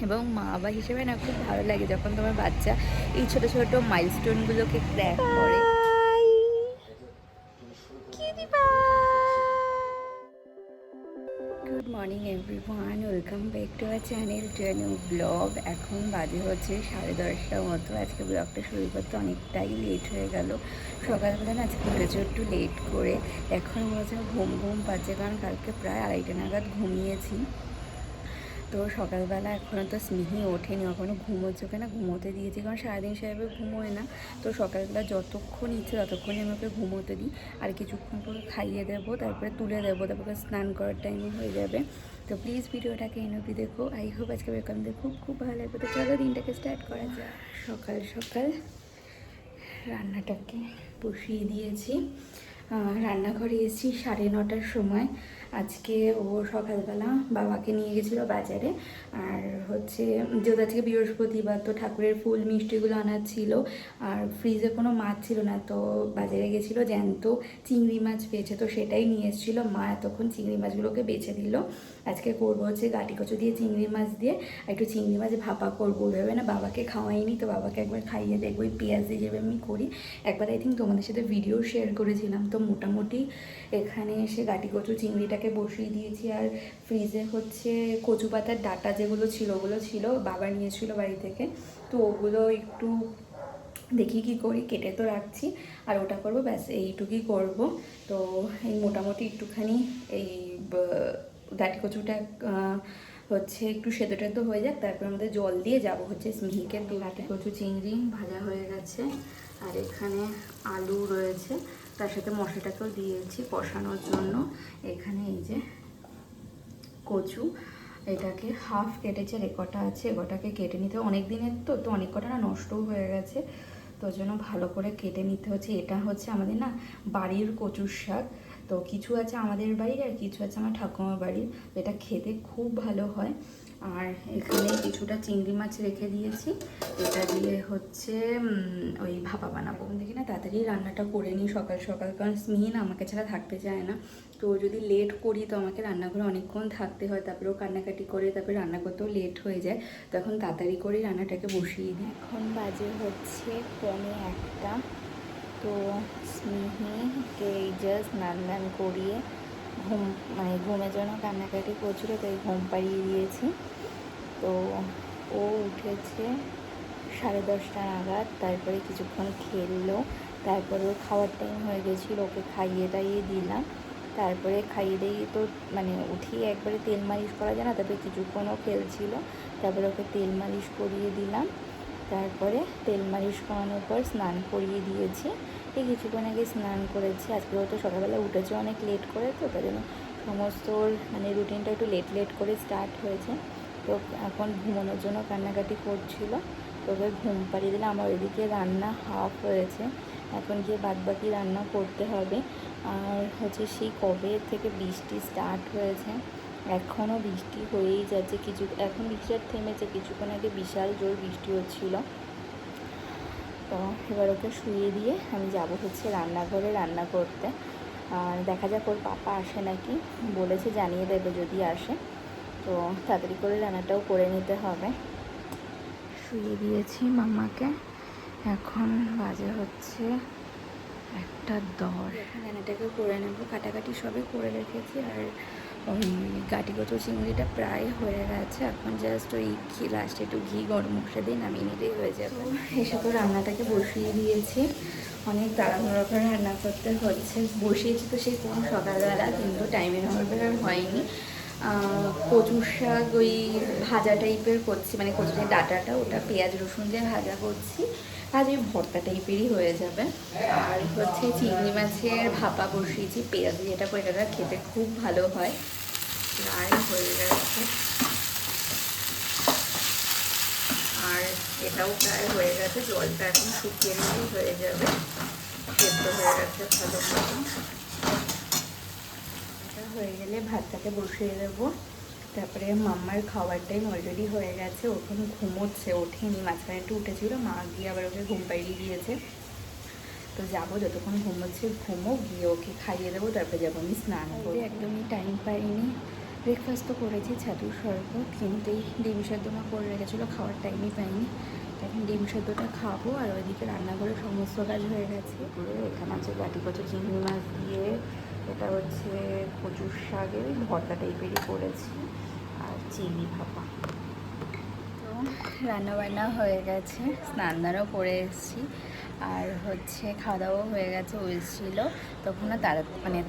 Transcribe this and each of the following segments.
এবং মা বাবা হিসেবে না খুব ভালো লাগে যখন তোমার বাচ্চা এই ছোট ছোট মাইলস্টোনগুলোকে ক্র্যাক করে। Good morning everyone, welcome back to our channel to a new blog. এখন বাজে হচ্ছে 10:30টার মতো। আজকে ব্লগটা শুরু করতে অনেকটাই লেট হয়ে গেল। সকালবেলা না আজকে উঠেছে একটু লেট করে। এখন মনে হচ্ছে ঘুম ঘুম পাচ্ছে, কারণ কালকে প্রায় 2:30 নাগাদ ঘুমিয়েছি। তো সকালবেলা এখনও তো স্নেহি ওঠেনি, এখনও ঘুমোচ্ছে, ওকে না ঘুমোতে দিয়েছি, কারণ সারাদিন সাহেবে ঘুমোয় না। তো সকালবেলা যতক্ষণ ইচ্ছে ততক্ষণই আমি ওকে ঘুমোতে দিই। আর কিছুক্ষণ পরে খাইয়ে দেবো, তারপরে তুলে দেবো, তারপরে স্নান করার টাইমে হয়ে যাবে। তো প্লিজ ভিডিওটাকে এনবি দেখো। আই হোপ আজকে বেকামদের খুব খুব ভালো লাগবে। তো চলো দিনটাকে স্টার্ট করা যায়। সকাল সকাল রান্নাটাকে বসিয়ে দিয়েছি। রান্নাঘরে এসেছি 9:30টার সময়। আজকে ও সকালবেলা বাবাকে নিয়ে গেছিলো বাজারে। আর হচ্ছে যেহেতু আজকে বৃহস্পতিবার, তো ঠাকুরের ফুল মিষ্টিগুলো আনার ছিল। আর ফ্রিজে কোনো মাছ ছিল না, তো বাজারে গেছিলো, জ্যান্ত চিংড়ি মাছ পেয়েছে, তো সেটাই নিয়ে এসেছিলো। মা এতক্ষণ চিংড়ি মাছগুলোকে বেছে দিল। আজকে করবো হচ্ছে গাটি কচু দিয়ে চিংড়ি মাছ দিয়ে একটু চিংড়ি মাছ ভাপা করবো ভেবে না, বাবাকে খাওয়াইনি, তো বাবাকে একবার খাইয়ে দেখবো ওই পেঁয়াজ দিয়ে যেভাবে আমি করি। একবার আই থিঙ্ক তোমাদের সাথে ভিডিও শেয়ার করেছিলাম। তো মোটামুটি এখানে এসে গাটি কচু চিংড়িটাকে বসিয়ে দিয়েছি। আর ফ্রিজে হচ্ছে কচু পাতার ডাটা যেগুলো ছিল ওগুলো ছিল, বাবা নিয়েছিল বাড়ি থেকে, তো ওগুলো একটু দেখি কি করি, কেটে তো রাখছি। আর ওটা করবো, ব্যাস এইটুকুই করব। তো এই মোটামুটি একটুখানি এই গাটি কচুটা হচ্ছে একটু সেদ্ধ টেদ্ধ হয়ে যাক, তারপর আমাদের জল দিয়ে যাব হচ্ছে স্মিহিকে। গাটি কচু চিংড়ি ভাজা হয়ে গেছে, আর এখানে আলু রয়েছে, তার সাথে মশলাটাকেও দিয়েছি কষানোর জন্য। এখানে এই যে কচু, এটাকে হাফ কেটেছে, আর কটা আছে, এটাকে কেটে নিতে অনেক দিনের, তো অনেক কটা না নষ্টও হয়ে গেছে, তো জন্য ভালো করে কেটে নিতে হচ্ছে। এটা হচ্ছে আমাদের না বাড়ির কচুর শাক, তো কিছু আছে আমাদের বাড়ির আর কিছু আছে আমার ঠাকুমার বাড়ির। এটা খেতে খুব ভালো হয়। আর এখানে কিছুটা চিংড়ি মাছ রেখে দিয়েছি, এটা দিয়ে হচ্ছে ওই ভাপা বানাবো। দেখি না তাড়াতাড়ি রান্নাটা করে নিই সকাল সকাল, কারণ স্মিহি না আমাকে ছাড়া থাকতে চায় না। তো যদি লেট করি তো আমাকে রান্নাঘরে অনেকক্ষণ থাকতে হয়, তারপরেও কান্নাকাটি করে, তারপরে রান্না করতেও লেট হয়ে যায়। তখন তাড়াতাড়ি করে রান্নাটাকে বসিয়ে দিই। এখন বাজে হচ্ছে 1:45। তো স্মিহিকে জাস্ট স্নান দান করিয়ে ঘুমের জন্য কান্নাকাটি করছিল, তাই ঘুম পাড়িয়ে দিয়েছি। তো ও উঠেছে 10:30 নাগাদ, তারপরে কিছুক্ষণ খেললো, তারপরে ওর খাওয়ার টাইম হয়ে গেছিলো, ওকে খাইয়ে টাইয়ে দিলাম। তারপরে খাইয়ে দিয়ে তো উঠিয়ে একবারে তেল মালিশ করা যায় না, তারপরে কিছুক্ষণও খেলছিল, তারপরে ওকে তেল মালিশ করিয়ে দিলাম। তারপরে তেল মালিশ করানোর পর স্নান করিয়ে দিয়েছি। এই কিছুক্ষণ আগে স্নান করেছি। আজকে তো সকালবেলা উঠেছে অনেক লেট করে, তো তার জন্য সমস্ত রুটিনটা একটু লেট করে স্টার্ট হয়েছে। তো এখন ঘুমানোর জন্য কান্নাকাটি করছিল, তবে ঘুম পাড়িয়ে দিলে। আমার ওইদিকে রান্না হাফ হয়েছে, এখন গিয়ে বাদবাকি রান্না করতে হবে। আর হচ্ছে সেই কবে থেকে বৃষ্টি স্টার্ট হয়েছে, এখনও বৃষ্টি হয়েই যাচ্ছে। এখন বৃষ্টিটা থেমেছে, কিছুক্ষণ আগে বিশাল জোর বৃষ্টি হচ্ছিল। তো এবার ওকে শুয়ে দিয়ে আমি যাব হচ্ছে রান্নাঘরে রান্না করতে। আর দেখা যাক ওর পাপা আসে নাকি, বলেছে জানিয়ে দেবে যদি আসে। তো তাড়াতাড়ি করে রান্নাটাও করে নিতে হবে। শুয়ে দিয়েছি মাম্মাকে, এখন বাজে হচ্ছে 1:10। এখন রান্নাটাকে করে নেবো, কাটাকাটি সবই করে রেখেছি। আর ওই গাটি কচু চিংড়িটা প্রায় হয়ে গেছে, এখন জাস্ট ওই লাস্টে একটু ঘি গরম মশলা দিয়ে নামিয়ে নিলেই হয়ে যাবে। এসে তো রান্নাটাকে বসিয়ে দিয়েছি, অনেক তাড়াহুড়ো করে রান্না করতে হচ্ছে। বসিয়েছি তো সেই কোন সকালবেলা, কিন্তু টাইমের হবে আর হয়নি। কচুর শাক ওই ভাজা টাইপের করছি, কচুর যে ডাটাটা ওটা পেঁয়াজ রসুন দিয়ে ভাজা করছি, আজ ওই ভর্তা টাইপেরই হয়ে যাবে। আর হচ্ছে চিংড়ি মাছের ভাপা বসিয়েছি পেঁয়াজ দিয়ে, এটা করে, এটা খেতে খুব ভালো হয়। প্রায় হয়ে গেছে, আর এটাও প্রায় হয়ে গেছে, জলটা এখন শুকিয়ে নিলেই হয়ে যাবে। সেদ্ধ হয়ে গেছে ভালো মতো। এটা হয়ে গেলে ভাতটাকে বসিয়ে দেবো। তারপরে মাম্মার খাওয়ার টাইম অলরেডি হয়ে গেছে, ওখান ঘুমোচ্ছে, ওঠেনি, মাঝখানে একটু উঠেছিল, মা গিয়ে আবার ওকে ঘুম পাড়িয়ে দিয়েছে। তো যাবো, যতক্ষণ ঘুমোচ্ছে ঘুমো, গিয়ে ওকে খাইয়ে দেবো, তারপরে যাবো আমি স্নান করতে। একদমই টাইম পাইনি, ব্রেকফাস্ট তো করেছি, ছাতুর শরবত, কিন্তু এই ডিম সেদ্ধ মা করে রেখেছিলো, খাওয়ার টাইমই পাইনি। এখন ডিম সেদ্ধটা খাবো। আর ওইদিকে রান্নাঘরে সমস্ত কাজ হয়ে গেছে। এখানে আছে বাটি কচু চিংড়ি মাছ দিয়ে, এটা হচ্ছে কচুর শাকের ভর্তা টাইপেরই করেছি, আর চিংড়ি ভাপা। তো রান্নাবান্না হয়ে গেছে, স্নান দানও করে এসেছি, আর হচ্ছে খাওয়া দাওয়াও হয়ে গেছে। ও এসেছিলো তখন না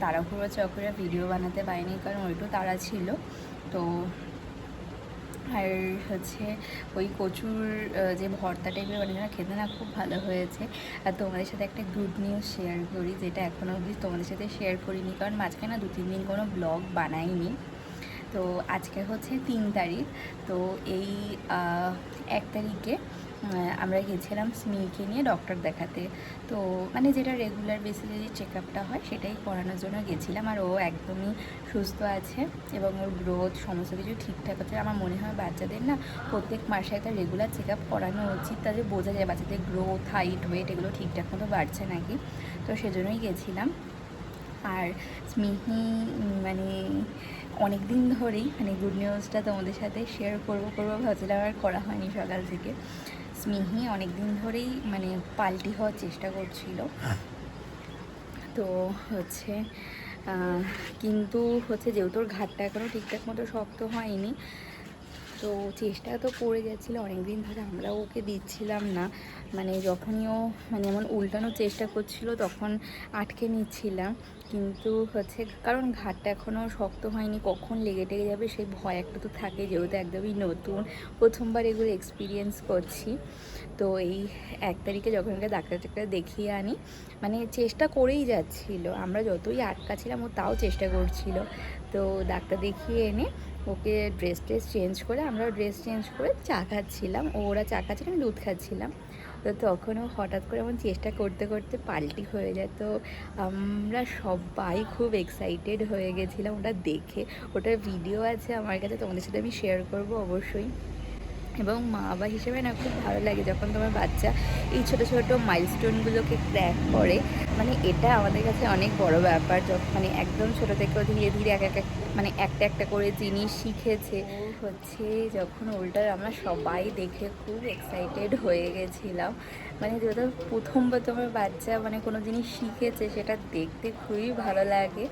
তাড়াহুড়ো চক্করে ভিডিও বানাতে পারিনি, কারণ ওইটু তাড়া ছিল। তো আর হচ্ছে ওই কচুর যে ভর্তা টাইপের বানিয়ে খেতে না খুব ভালো হয়েছে। আর তোমাদের সাথে একটা গুড নিউজ শেয়ার করি, যেটা এখনও অবধি তোমাদের সাথে শেয়ার করিনি, কারণ মাঝখানে না 2-3 দিন কোনো ব্লগ বানাইনি। তো আজকে হচ্ছে 3 তারিখ। তো এই 1 তারিখে আমরা গেছিলাম স্মিকে নিয়ে ডক্টর দেখাতে। তো মানে যেটা রেগুলার বেসিসে যে চেক আপটা হয় সেটাই করানোর জন্য গেছিলাম। আর ও একদমই সুস্থ আছে এবং ওর গ্রোথ সমস্ত কিছু ঠিকঠাক আছে। আমার মনে হয় বাচ্চাদের না প্রত্যেক মাসে একটা রেগুলার চেক আপ করানো উচিত, তাদের বোঝা যায় বাচ্চাদের গ্রোথ, হাইট, ওয়েট এগুলো ঠিকঠাক মতো বাড়ছে নাকি। তো সেজন্যই গেছিলাম। আর স্মিহি মানে অনেক দিন ধরেই মানে গুড নিউজটা তোমাদের সাথে শেয়ার করবো ভাবছিলাম, আর করা হয়নি সকাল থেকে। স্মিহি অনেক দিন ধরেই মানে পাল্টি হওয়ার চেষ্টা করছিল। তো হচ্ছে কিন্তু হচ্ছে যেহেতু ওর ঘাটটা এখনও ঠিকঠাক মতো শক্ত হয়নি, তো চেষ্টা তো করে যাচ্ছিলো অনেক দিন ধরে, আমরাও ওকে দিচ্ছিলাম না। মানে যখনই ও মানে এমন উল্টানোর চেষ্টা করছিলো তখন আটকে নিচ্ছিলাম। কিন্তু হচ্ছে কারণ ঘাটটা এখনও শক্ত হয়নি, কখন লেগে টেগে যাবে সেই ভয় একটা তো থাকে, যেহেতু একদমই নতুন, প্রথমবার এগুলো এক্সপিরিয়েন্স করছি। তো এই 1 তারিখে যখন ওকে ডাক্তার দেখিয়ে আনি, মানে চেষ্টা করেই যাচ্ছিল, আমরা যতই আটকাছিলাম ও তাও চেষ্টা করছিল। তো ডাক্তার দেখিয়ে এনে ওকে ড্রেস চেঞ্জ করে, আমরা ড্রেস চেঞ্জ করে চা খাচ্ছিলাম, ওরা চা খাচ্ছিল, আমি দুধ খাচ্ছিলাম। তো তখনও হঠাৎ করে এমন চেষ্টা করতে করতে পাল্টি হয়ে যায়। তো আমরা সবাই খুব এক্সাইটেড হয়ে গেছিলাম ওটা দেখে। ওটার ভিডিও আছে আমার কাছে, তোমাদের সাথে আমি শেয়ার করবো অবশ্যই। এবং মা বাবা হিসেবে না খুব ভালো লাগে যখন তোমার বাচ্চা এই ছোটো ছোটো মাইলস্টোনগুলোকে ক্র্যাক করে। মানে এটা আমাদের কাছে অনেক বড় ব্যাপার, যখন মানে একদম ছোটো থেকে ধীরে ধীরে মানে একটা একটা করে জিনিস শিখেছে। হচ্ছে যখন ওল্টার আমরা সবাই দেখে খুব এক্সাইটেড হয়ে গেছিলাম। মানে যেহেতু প্রথমবার তোমার বাচ্চা মানে কোনো জিনিস শিখেছে, সেটা দেখতে খুবই ভালো লাগে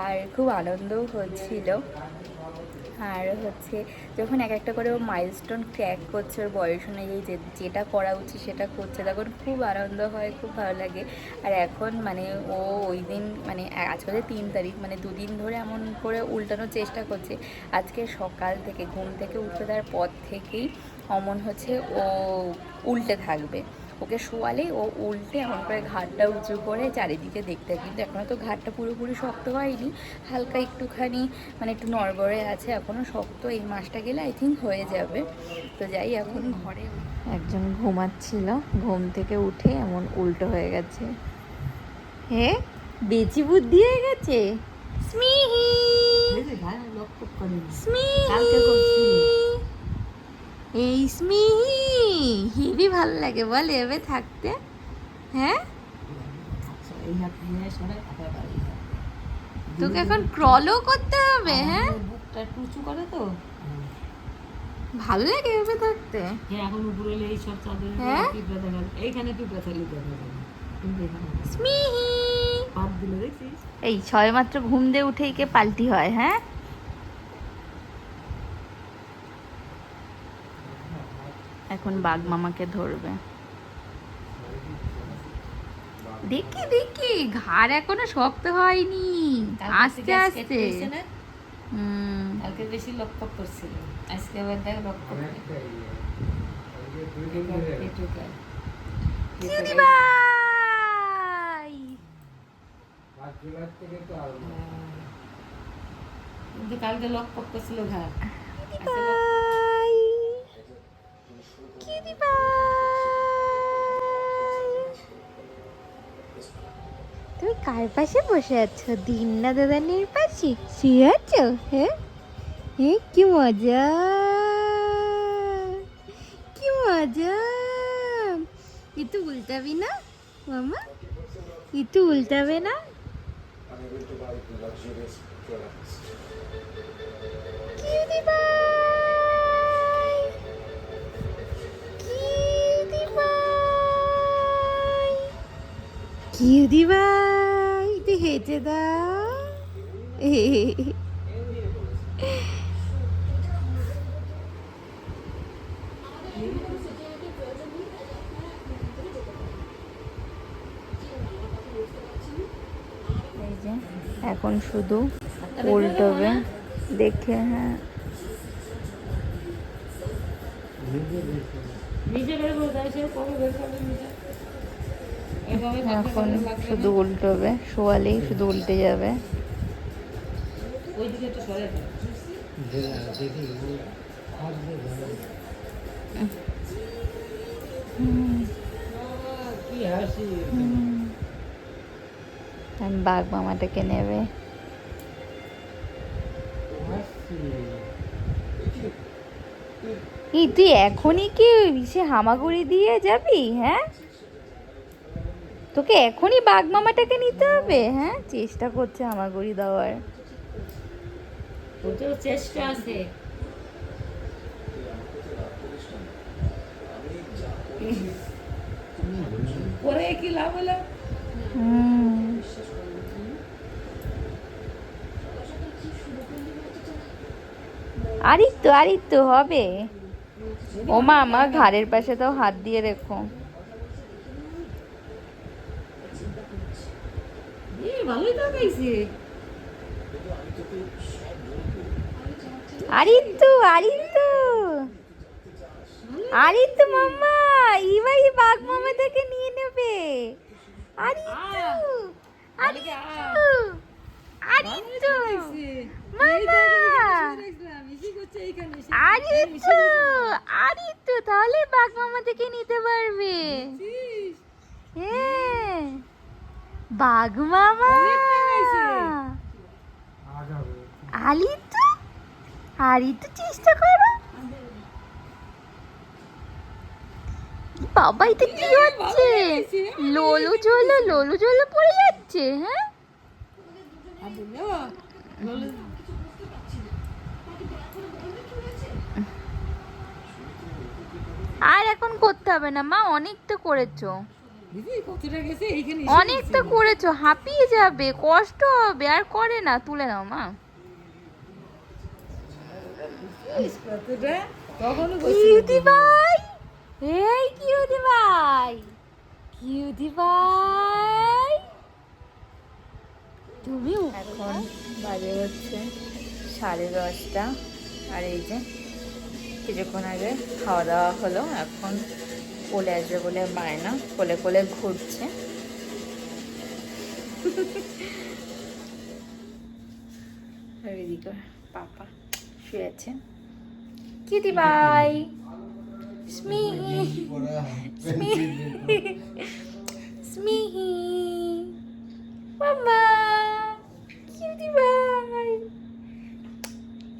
আর খুব আনন্দও হচ্ছিল। আর হচ্ছে যখন এক একটা করে ও মাইলস্টোন ক্র্যাক করছে, ওর বয়স অনুযায়ী যেটা করা উচিত সেটা করছে, তখন খুব আনন্দ হয়, খুব ভালো লাগে। আর এখন মানে ও ওই দিন মানে আজকে 3 তারিখ, মানে 2 দিন ধরে এমন করে উল্টানোর চেষ্টা করছে। আজকে সকাল থেকে ঘুম থেকে উঠে দেওয়ার পর থেকেই অমন হচ্ছে ও উল্টে থাকবে, ওকে শোয়ালেই ও উল্টে এমন করে ঘাটটা উঁচু করে চারিদিকে দেখতে। কিন্তু এখনও তো ঘাটটা পুরোপুরি শক্ত হয়নি, হালকা একটুখানি মানে একটু নড়বড়ে আছে, এখনও শক্ত। এই মাসটা গেলে আই থিঙ্ক হয়ে যাবে। তো যাই, এখন ঘরে একজন ঘুমাচ্ছিল, ঘুম থেকে উঠে এমন উল্টো হয়ে গেছে। হে বেচি বুদ্ধি হয়ে গেছে স্মিহি, এই স্মিহি হেবি ভালো লাগে বল এভাবে থাকতে। হ্যাঁ তোকে এখন ক্রলও করতে হবে। হ্যাঁ বুকটা উঁচু করে তো ভালো লাগে এভাবে থাকতে। হ্যাঁ এখন উপরে এই সব চাদর পিঁপড়া দেখা যায়, এইখানে পিঁপড়া থাকলে দেখা যায়। স্মিহি পাত দিলে দেখছিস, এই 6 মাত্র ঘুম দিয়ে উঠেই কে পাল্টি হয়। হ্যাঁ এখন বাঘ মামাকে ধরবে। দেখি দেখি ঘাড় এখনো শক্ত হয়নি, আস্তে আস্তে। কালকে বেশি লক্ষ্য করছিল, আজকে আবার দেখ লক্ষ্য কিন্তু কালকে লক্ষ্য করছিল ঘাড়। তুমি কার পাশে বসে আছো? দিন্না দাদানির পাশে শুয়ে আছো? হ্যাঁ কি মজা, কি মজা। একটু উল্টাবি না মামা, একটু উল্টাবে না? ভাই, কিউটি ভাই, কিউটি ভাই, তুই হেঁটে দাও। এই যে এখন শুধু উল্টোবে দেখে। হ্যাঁ, এখন শুধু উল্টোবে, শোয়ালেই শুধু উল্টে যাবে। বাঘ মামাটাকে নেবে। এই তুই এখনই কি সে হামাগুড়ি দিয়ে যাবি? হ্যাঁ, তোকে এখনই বাঘ মামাটাকে নিতে হবে? হ্যাঁ, চেষ্টা করছে হামাগুড়ি দেওয়ার। চেষ্টা আছে। পরে কি লাভ হলো? আরিত্য হবে। ও মা, আমার ঘাড়ের পাশে তো হাত দিয়ে রেখো। ভালোই তো গাইছে। আরিত্য মাম্মা, এবার বাঘ মামা থেকে নিয়ে নেবে। আরিত্য তাহলে বাঘ মামা থেকে নিতে পারবে। হ্যাঁ, বাঘ মামা। আরিত্য চেষ্টা করো। বাবা, এটা কি হচ্ছে? লোলু ঝোলো পড়ে যাচ্ছে। হ্যাঁ, আর এখন করতে হবে না মা, অনেকটা করেছো। অনেকটা করেছো, হাঁপিয়ে যাবে, কষ্ট হবে, আর করে না। তুলে নাও মা। কিউটি ভাই, এই কিউটি ভাই, তুমি এখন বাজে হচ্ছে 10:30। আর এই যে কিছুক্ষণ আগে খাওয়া দাওয়া হলো, এখন কোলে আসবে বলে বায়না, কোলে ঘুরছে। আর এদিকে পাপা শুয়ে আছে। কিউটি ভাই, স্মিহি মামা, কিউটি ভাই।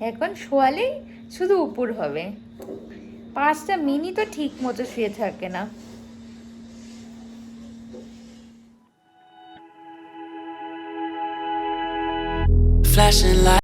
এখন শোয়ালেই শুধু উপর হবে, 5টা মিনিটও ঠিক মতো শুয়ে থাকে না। Flashing lights.